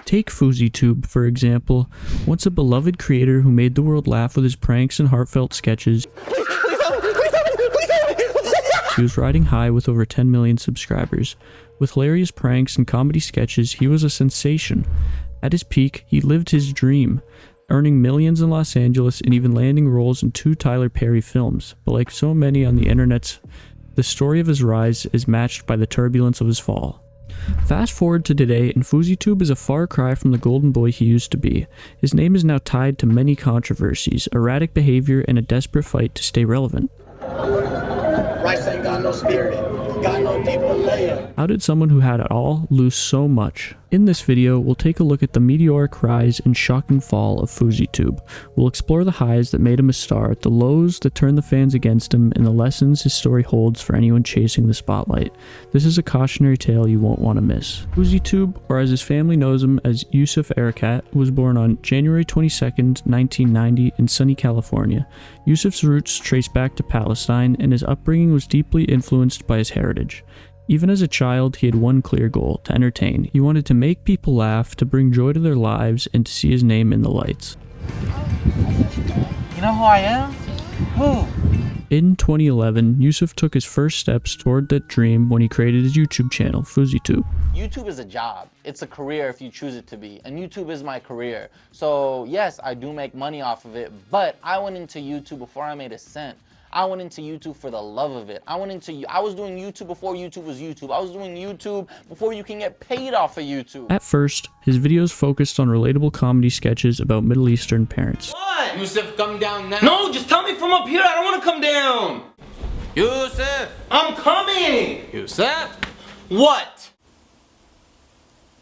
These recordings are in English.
Take Fouseytube, for example, once a beloved creator who made the world laugh with his pranks and heartfelt sketches. He was riding high with over 10 million subscribers. With hilarious pranks and comedy sketches, he was a sensation. At his peak, he lived his dream, earning millions in Los Angeles and even landing roles in 2 Tyler Perry films. But like so many on the internet, the story of his rise is matched by the turbulence of his fall. Fast forward to today, and Fouseytube is a far cry from the golden boy he used to be. His name is now tied to many controversies, erratic behavior, and a desperate fight to stay relevant. Rice ain't got no spirit, got no deeper layer. How did someone who had it all lose so much? In this video, we'll take a look at the meteoric rise and shocking fall of Fouseytube. We'll explore the highs that made him a star, the lows that turned the fans against him, and the lessons his story holds for anyone chasing the spotlight. This is a cautionary tale you won't want to miss. Fouseytube, or as his family knows him as Yusuf Erratic, was born on January 22nd, 1990 in sunny California. Yusuf's roots trace back to Palestine, and his upbringing was deeply influenced by his heritage. Even as a child, he had one clear goal: to entertain. He wanted to make people laugh, to bring joy to their lives, and to see his name in the lights. You know who I am? Who? In 2011, Yusuf took his first steps toward that dream when he created his YouTube channel, Fouseytube. YouTube is a job. It's a career if you choose it to be, and YouTube is my career. So yes, I do make money off of it, but I went into YouTube before I made a cent. I went into YouTube for the love of it. I was doing YouTube before YouTube was YouTube. I was doing YouTube before you can get paid off of YouTube. At first, his videos focused on relatable comedy sketches about Middle Eastern parents. What? Yusuf, come down now. No, just tell me from up here. I don't want to come down. Yusuf. I'm coming. Yusuf. What?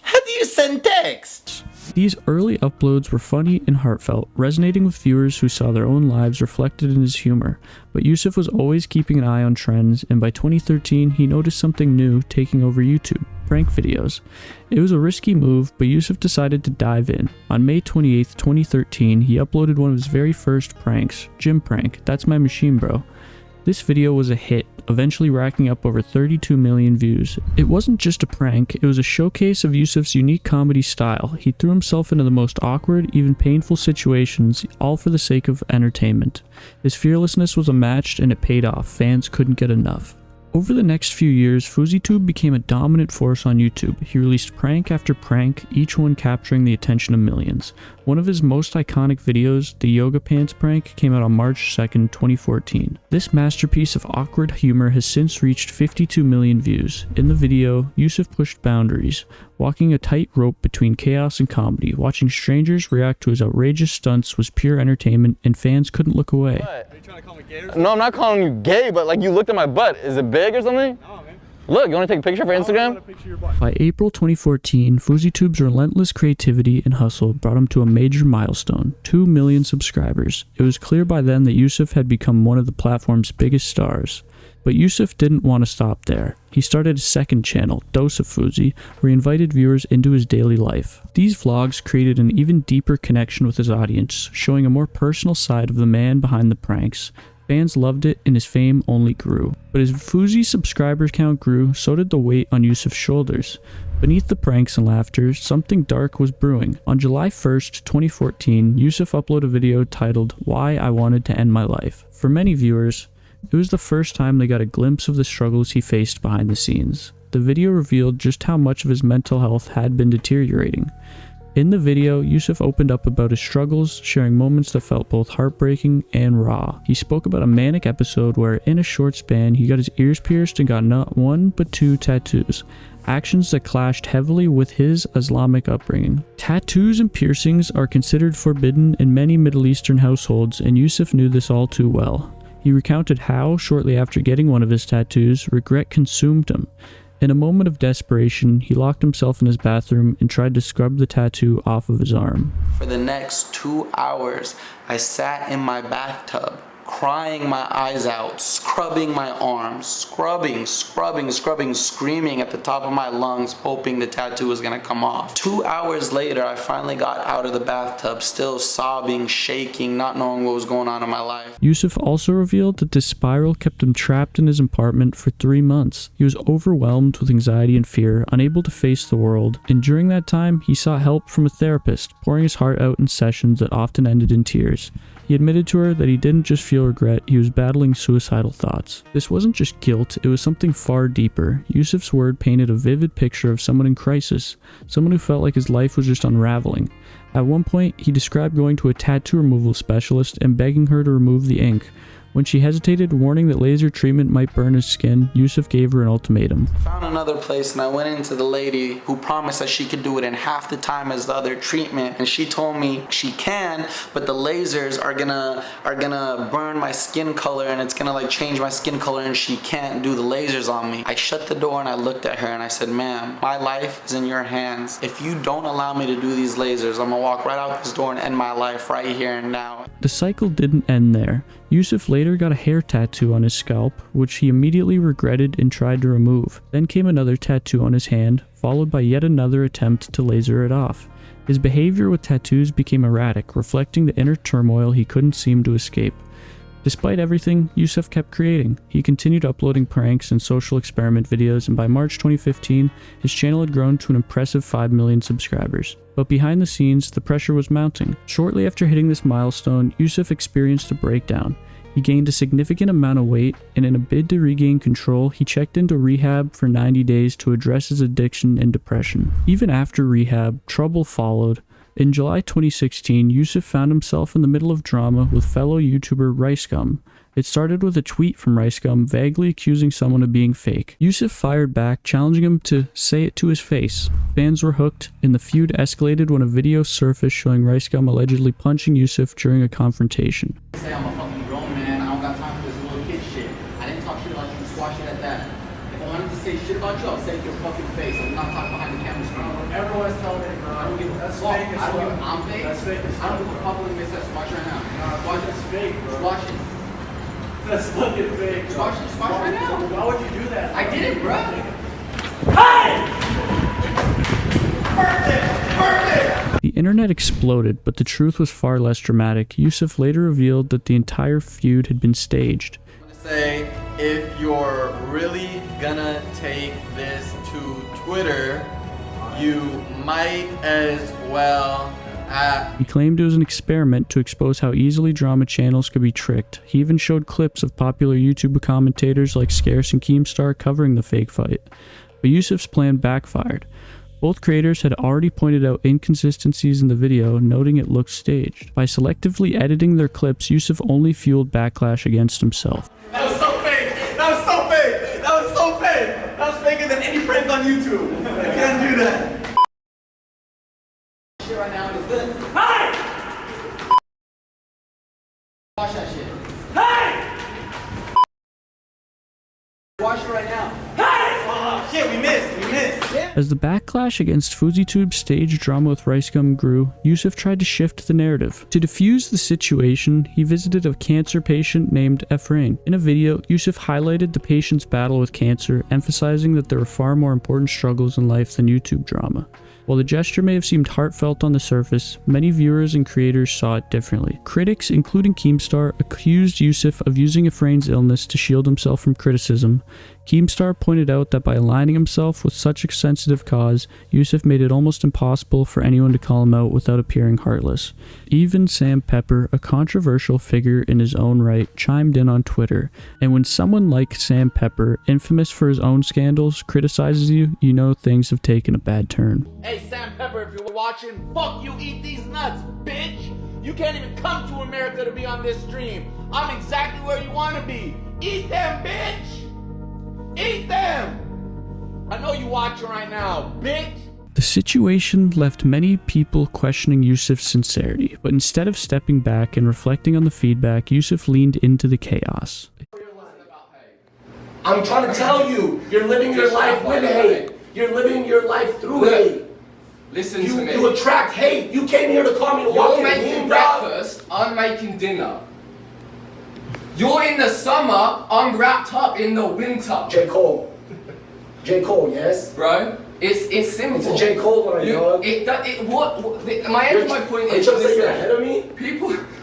How do you send text? These early uploads were funny and heartfelt, resonating with viewers who saw their own lives reflected in his humor. But Yusuf was always keeping an eye on trends, and by 2013 he noticed something new taking over YouTube: prank videos. It was a risky move, but Yusuf decided to dive in. On May 28, 2013, he uploaded one of his very first pranks, Gym Prank, That's My Machine Bro. This video was a hit, eventually racking up over 32 million views. It wasn't just a prank, it was a showcase of Yusuf's unique comedy style. He threw himself into the most awkward, even painful situations, all for the sake of entertainment. His fearlessness was unmatched, and it paid off. Fans couldn't get enough. Over the next few years, Fouseytube became a dominant force on YouTube. He released prank after prank, each one capturing the attention of millions. One of his most iconic videos, the yoga pants prank, came out on March 2nd, 2014. This masterpiece of awkward humor has since reached 52 million views. In the video, Yusuf pushed boundaries, walking a tightrope between chaos and comedy. Watching strangers react to his outrageous stunts was pure entertainment, and fans couldn't look away. What? Are you trying to call me gay or something? No, I'm not calling you gay, but like you looked at my butt. Is it big or something? No, man. Look, you want to take a picture for Instagram? I want to picture your butt. By April 2014, Fouseytube's relentless creativity and hustle brought him to a major milestone: 2 million subscribers. It was clear by then that Yusuf had become one of the platform's biggest stars. But Yusuf didn't want to stop there. He started a second channel, Dose of Fousey, where he invited viewers into his daily life. These vlogs created an even deeper connection with his audience, showing a more personal side of the man behind the pranks. Fans loved it, and his fame only grew. But as Fousey subscriber count grew, so did the weight on Yusuf's shoulders. Beneath the pranks and laughter, something dark was brewing. On July 1st, 2014, Yusuf uploaded a video titled "Why I Wanted to End My Life." For many viewers, it was the first time they got a glimpse of the struggles he faced behind the scenes. The video revealed just how much of his mental health had been deteriorating. In the video, Yusuf opened up about his struggles, sharing moments that felt both heartbreaking and raw. He spoke about a manic episode where, in a short span, he got his ears pierced and got not one but 2 tattoos. Actions that clashed heavily with his Islamic upbringing. Tattoos and piercings are considered forbidden in many Middle Eastern households, and Yusuf knew this all too well. He recounted how, shortly after getting one of his tattoos, regret consumed him. In a moment of desperation, he locked himself in his bathroom and tried to scrub the tattoo off of his arm. For the next 2 hours, I sat in my bathtub crying my eyes out, scrubbing my arms, scrubbing, screaming at the top of my lungs, hoping the tattoo was gonna come off. 2 hours later, I finally got out of the bathtub, still sobbing, shaking, not knowing what was going on in my life. Yusuf also revealed that this spiral kept him trapped in his apartment for 3 months. He was overwhelmed with anxiety and fear, unable to face the world, and during that time, he sought help from a therapist, pouring his heart out in sessions that often ended in tears. He admitted to her that he didn't just feel regret, he was battling suicidal thoughts. This wasn't just guilt, it was something far deeper. Yusuf's word painted a vivid picture of someone in crisis, someone who felt like his life was just unraveling. At one point, he described going to a tattoo removal specialist and begging her to remove the ink. When she hesitated, warning that laser treatment might burn his skin, Yusuf gave her an ultimatum. I found another place and I went into the lady who promised that she could do it in half the time as the other treatment, and she told me she can, but the lasers are gonna burn my skin color and it's gonna like change my skin color, and she can't do the lasers on me. I shut the door and I looked at her and I said, ma'am, my life is in your hands. If you don't allow me to do these lasers, I'm gonna walk right out this door and end my life right here and now. The cycle didn't end there. Yusuf later got a hair tattoo on his scalp, which he immediately regretted and tried to remove. Then came another tattoo on his hand, followed by yet another attempt to laser it off. His behavior with tattoos became erratic, reflecting the inner turmoil he couldn't seem to escape. Despite everything, Yusuf kept creating. He continued uploading pranks and social experiment videos, and by March 2015, his channel had grown to an impressive 5 million subscribers. But behind the scenes, the pressure was mounting. Shortly after hitting this milestone, Yusuf experienced a breakdown. He gained a significant amount of weight, and in a bid to regain control, he checked into rehab for 90 days to address his addiction and depression. Even after rehab, trouble followed. In July 2016, Yusuf found himself in the middle of drama with fellow YouTuber RiceGum. It started with a tweet from RiceGum vaguely accusing someone of being fake. Yusuf fired back, challenging him to say it to his face. Fans were hooked, and the feud escalated when a video surfaced showing RiceGum allegedly punching Yusuf during a confrontation. Say I'm a fucking grown man, I don't got time for this little kid shit. I didn't talk shit about you, squash it at that. If I wanted to say shit about you, I'll say it to your fucking face. I'm not talking behind the camera screen. Everyone's telling me, bro. I don't give a That's fuck. fake as I don't give well. a, I'm fake. That's fake as I don't fuck. give a fuck what they say. Squash right now. Squash it. That's fake, bro. Squash it. That's fucking fake, bro. Squash it. Squash right now. Why would you do that? I did it, bro. The internet exploded, but the truth was far less dramatic. Yusuf later revealed that the entire feud had been staged. Say, if you're really gonna take this to Twitter, you might as well He claimed it was an experiment to expose how easily drama channels could be tricked. He even showed clips of popular YouTube commentators like Scarce and Keemstar covering the fake fight. But Yusuf's plan backfired. Both creators had already pointed out inconsistencies in the video, noting it looked staged. By selectively editing their clips, Yusuf only fueled backlash against himself. That was so fake. That was so fake. That was so fake. That was faker than any prank on YouTube. I can't do that. Shit right now is good. Hey! Squash that shit. Hey! Squash it right now. Hey! Oh, shit, we missed. As the backlash against Fouseytube's stage drama with RiceGum grew, Yusuf tried to shift the narrative. To defuse the situation, he visited a cancer patient named Efrain. In a video, Yusuf highlighted the patient's battle with cancer, emphasizing that there are far more important struggles in life than YouTube drama. While the gesture may have seemed heartfelt on the surface, many viewers and creators saw it differently. Critics, including Keemstar, accused Yusuf of using Efrain's illness to shield himself from criticism. Keemstar pointed out that by aligning himself with such a sensitive cause, Yusuf made it almost impossible for anyone to call him out without appearing heartless. Even Sam Pepper, a controversial figure in his own right, chimed in on Twitter. And when someone like Sam Pepper, infamous for his own scandals, criticizes you, you know things have taken a bad turn. Hey, Sam Pepper, if you're watching, fuck you, eat these nuts, bitch. You can't even come to America to be on this stream. I'm exactly where you want to be. Eat them, bitch. Eat them. I know you watching right now, bitch. The situation left many people questioning Yusuf's sincerity, but instead of stepping back and reflecting on the feedback, Yusuf leaned into the chaos. I'm trying to tell you, you're living your life with hate. You're living your life through hate. Listen to me. You attract hate. You came here to call me a You're walking making meme, dog. breakfast, I'm making dinner. You're in the summer, I'm wrapped up in the winter. J. Cole. J. Cole, yes? Bro, it's simple. It's a J. Cole line, dog. My point is, you're saying you're ahead of me?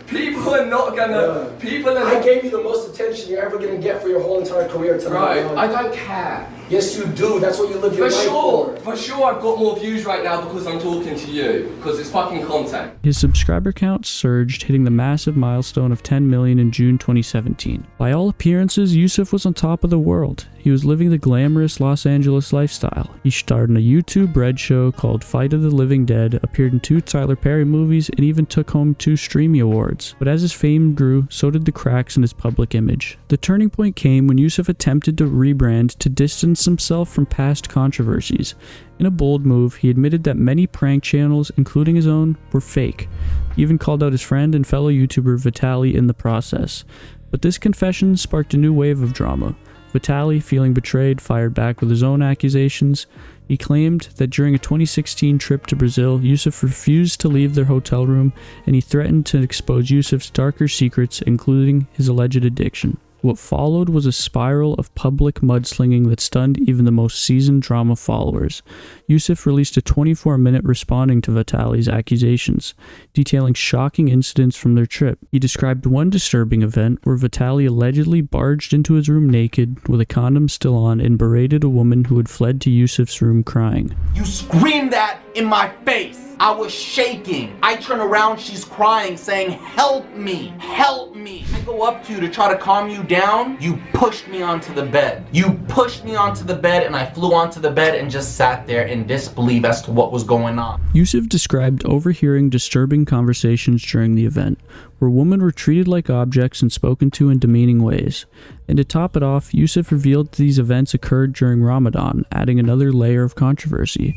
People are not gonna, I gave you the most attention you're ever gonna get for your whole entire career tonight. Right, I don't care. Yes, you do. That's what you live your life for. For sure, I've got more views right now because I'm talking to you, because it's fucking content. His subscriber count surged, hitting the massive milestone of 10 million in June 2017. By all appearances, Yusuf was on top of the world. He was living the glamorous Los Angeles lifestyle. He starred in a YouTube Red show called Fight of the Living Dead, appeared in 2 Tyler Perry movies, and even took home 2 Streamy Awards. But as his fame grew, so did the cracks in his public image. The turning point came when Yusuf attempted to rebrand to distance himself from past controversies. In a bold move, he admitted that many prank channels, including his own, were fake. He even called out his friend and fellow YouTuber Vitaly in the process. But this confession sparked a new wave of drama. Vitaly, feeling betrayed, fired back with his own accusations. He claimed that during a 2016 trip to Brazil, Yusuf refused to leave their hotel room, and he threatened to expose Yusuf's darker secrets, including his alleged addiction. What followed was a spiral of public mudslinging that stunned even the most seasoned drama followers. Yusuf released a 24-minute responding to Vitaly's accusations, detailing shocking incidents from their trip. He described one disturbing event where Vitaly allegedly barged into his room naked, with a condom still on, and berated a woman who had fled to Yusuf's room crying. You screamed that in my face. I was shaking. I turn around, she's crying, saying, help me, help me. I go up to you to try to calm you down. You pushed me onto the bed. You pushed me onto the bed, and I flew onto the bed and just sat there in disbelief as to what was going on. Yusuf described overhearing disturbing conversations during the event, where women were treated like objects and spoken to in demeaning ways. And to top it off, Yusuf revealed these events occurred during Ramadan, adding another layer of controversy.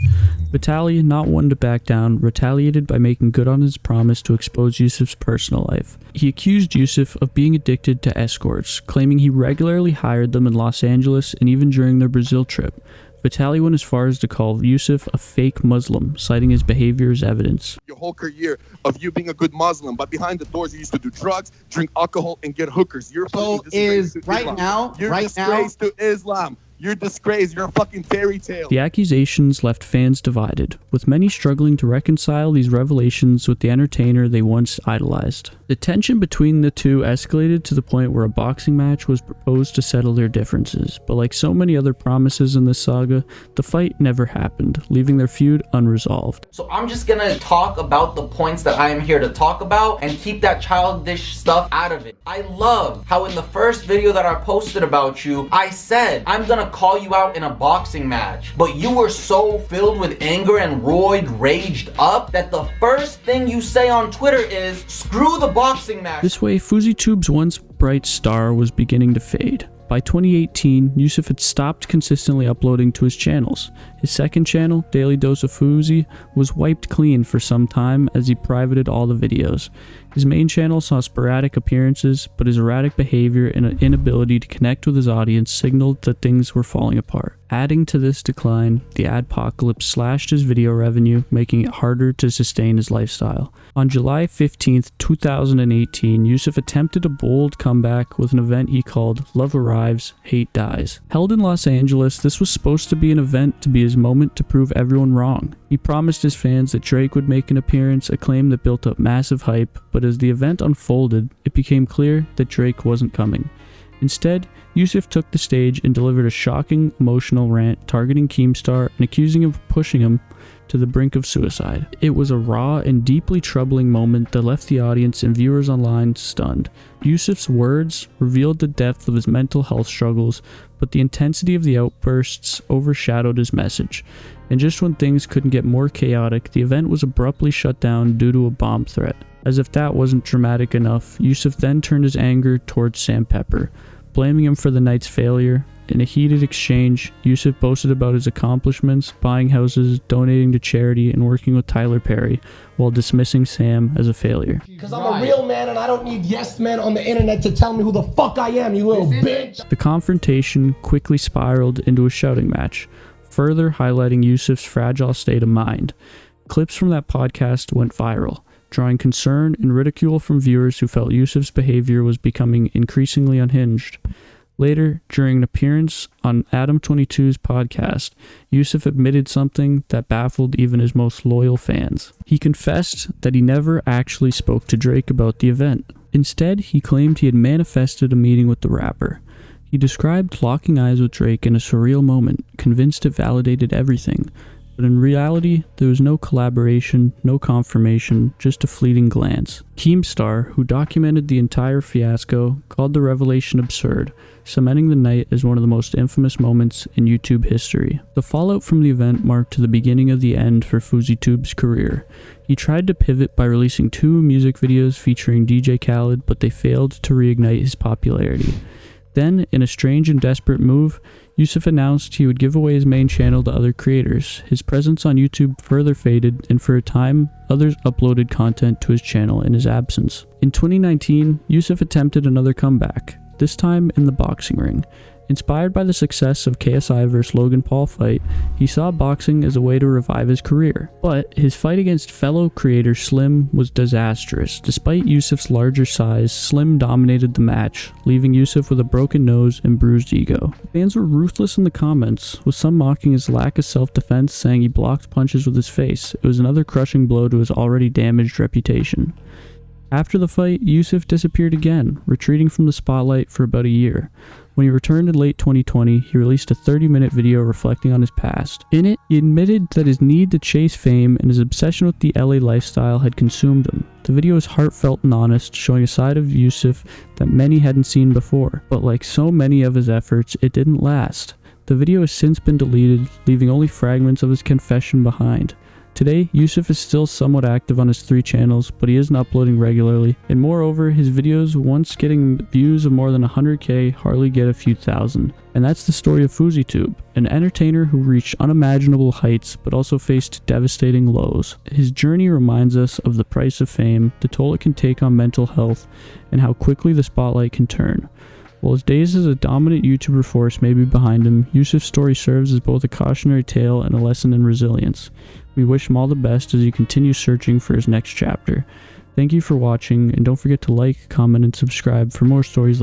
Vitaly, not one to back down, retaliated by making good on his promise to expose Yusuf's personal life. He accused Yusuf of being addicted to escorts, claiming he regularly hired them in Los Angeles and even during their Brazil trip. Vitaly went as far as to call Yusuf a fake Muslim, citing his behavior as evidence. Your whole career of you being a good Muslim, but behind the doors you used to do drugs, drink alcohol, and get hookers. You're So is right now, You're disgrace to Islam. You're disgrace. You're a fucking fairy tale. The accusations left fans divided, with many struggling to reconcile these revelations with the entertainer they once idolized. The tension between the two escalated to the point where a boxing match was proposed to settle their differences, but like so many other promises in this saga, the fight never happened, leaving their feud unresolved. So I'm just gonna talk about the points that I am here to talk about and keep that childish stuff out of it. I love how in the first video that I posted about you, I said, I'm gonna call you out in a boxing match, but you were so filled with anger and raged up that the first thing you say on Twitter is, screw the boxing match. This way, Fouseytube's once bright star was beginning to fade. By 2018, Yusuf had stopped consistently uploading to his channels. His second channel, Daily Dose of Fousey, was wiped clean for some time as he privated all the videos. His main channel saw sporadic appearances, but his erratic behavior and an inability to connect with his audience signaled that things were falling apart. Adding to this decline, the adpocalypse slashed his video revenue, making it harder to sustain his lifestyle. On July 15th, 2018, Yusuf attempted a bold comeback with an event he called Love Arrives, Hate Dies. Held in Los Angeles, this was supposed to be an event to be his moment to prove everyone wrong. He promised his fans that Drake would make an appearance, a claim that built up massive hype, but as the event unfolded, it became clear that Drake wasn't coming. Instead, Yusuf took the stage and delivered a shocking, emotional rant targeting Keemstar and accusing him of pushing him to the brink of suicide. It was a raw and deeply troubling moment that left the audience and viewers online stunned. Yusuf's words revealed the depth of his mental health struggles, but the intensity of the outbursts overshadowed his message. And just when things couldn't get more chaotic, the event was abruptly shut down due to a bomb threat. As if that wasn't dramatic enough, Yusuf then turned his anger towards Sam Pepper, blaming him for the night's failure. In a heated exchange, Yusuf boasted about his accomplishments, buying houses, donating to charity, and working with Tyler Perry, while dismissing Sam as a failure. Because I'm a real man and I don't need yes men on the internet to tell me who the fuck I am, you little bitch. The confrontation quickly spiraled into a shouting match, further highlighting Yusuf's fragile state of mind. Clips from that podcast went viral. drawing concern and ridicule from viewers who felt Yusuf's behavior was becoming increasingly unhinged. Later, during an appearance on Adam22's podcast, Yusuf admitted something that baffled even his most loyal fans. He confessed that he never actually spoke to Drake about the event. Instead, he claimed he had manifested a meeting with the rapper. He described locking eyes with Drake in a surreal moment, convinced it validated everything. But in reality, there was no collaboration, no confirmation, just a fleeting glance. Keemstar, who documented the entire fiasco, called the revelation absurd, cementing the night as one of the most infamous moments in YouTube history. The fallout from the event marked the beginning of the end for Fouseytube's career. He tried to pivot by releasing 2 music videos featuring DJ Khaled, but they failed to reignite his popularity. Then, in a strange and desperate move, Yusuf announced he would give away his main channel to other creators. His presence on YouTube further faded, and for a time, others uploaded content to his channel in his absence. In 2019, Yusuf attempted another comeback, this time in the boxing ring. Inspired by the success of KSI vs Logan Paul fight, he saw boxing as a way to revive his career. But his fight against fellow creator Slim was disastrous. Despite Yusuf's larger size, Slim dominated the match, leaving Yusuf with a broken nose and bruised ego. Fans were ruthless in the comments, with some mocking his lack of self-defense, saying he blocked punches with his face. It was another crushing blow to his already damaged reputation. After the fight, Yusuf disappeared again, retreating from the spotlight for about a year. When he returned in late 2020, he released a 30-minute video reflecting on his past. In it, he admitted that his need to chase fame and his obsession with the LA lifestyle had consumed him. The video is heartfelt and honest, showing a side of Yusuf that many hadn't seen before. But like so many of his efforts, it didn't last. The video has since been deleted, leaving only fragments of his confession behind. Today, Yusuf is still somewhat active on his 3 channels, but he isn't uploading regularly, and moreover, his videos, once getting views of more than 100k, hardly get a few thousand. And that's the story of Fouseytube, an entertainer who reached unimaginable heights, but also faced devastating lows. His journey reminds us of the price of fame, the toll it can take on mental health, and how quickly the spotlight can turn. While his days as a dominant YouTuber force may be behind him, Yusuf's story serves as both a cautionary tale and a lesson in resilience. We wish him all the best as he continues searching for his next chapter. Thank you for watching, and don't forget to like, comment, and subscribe for more stories like